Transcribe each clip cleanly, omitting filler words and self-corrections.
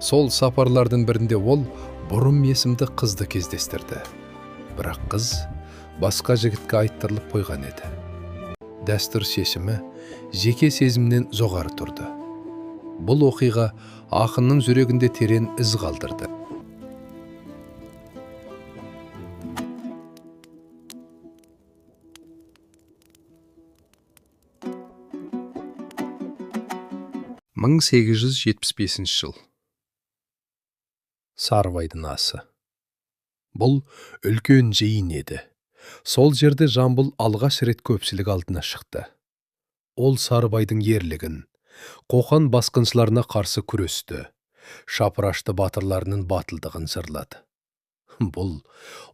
Сол сапарлардың бірінде ол бұрын есімді қызды кездестірді. Бірақ қыз басқа жігітке айттырылып қойған еді. Дәстүр шешімі жеке сезімнен жоғары тұрды. Бұл оқиға ақынның жүрегінде терең із қалдырды. Мың 875 жыл. Сарыбайдың асы. Бұл үлкен жиын еді. Сол жерде Жамбыл алғаш рет көпшілік алдына шықты. Ол Сарыбайдың ерлігін, Қоқан басқыншыларына қарсы күресті, шапырашты батырларының батылдығын жырлады. Бұл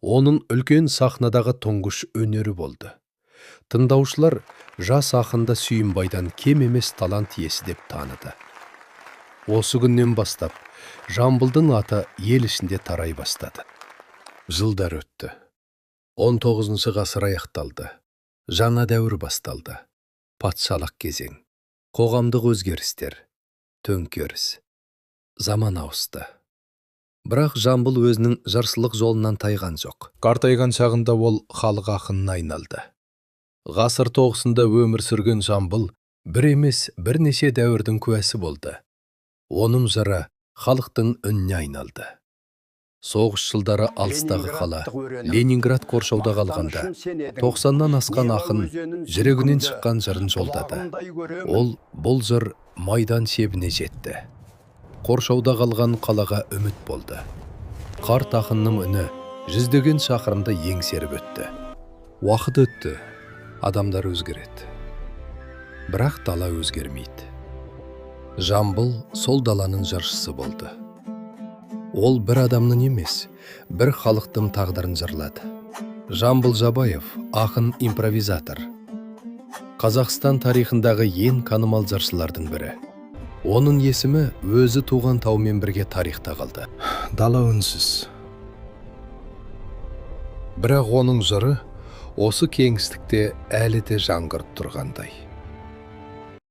оның үлкен сахнадағы тұңғыш өнері болды. Тыңдаушылар жас ақынды Сүйінбайдан кем емес талант иесі деп таныды. Осы күннен бастап Жамбылдың аты ел ішінде тарай бастады. Жылдар өтті. 19 ғасыр аяқталды. Жаңа дәуір басталды. Патшалық кезең, қоғамдық өзгерістер, төңкеріс. Заман ауысты. Бірақ Жамбыл өзінің жыршылық жолынан тайған жоқ. Қартайған шағында ол халық ақынына айналды. Ғасыр тоғысында өмір сүрген Жамбыл бір емес бірнеше дәуірдің куәсі болды. Оның жыры халықтың үніне айналды. Соғыс жылдары алыстағы қала Ленинград қоршауда қалғанда 90-нан асқан ақын жүрегінен шыққан жырын жолдады. Ол бұл жыр майдан шебіне жетті. Қоршауда қалған қалаға үміт болды. Қарт ақынның үні жүздеген шақырымды еңсеріп өтті. Уақыт өтті, адамдар өзгереді. Бірақ дала өзгермейді. Жамбыл сол даланың жыршысы болды. Ол бір адамның емес, бір халықтың тағдырын жырлады. Жамбыл Жабаев ақын импровизатор. Қазақстан тарихындағы ең танымал жыршылардың бірі. Оның есімі өзі туған таумен бірге тарихта қалды. Дала үнсіз. Бірақ оның жыры осы кеңістікте әлі де жаңғырып тұрғандай.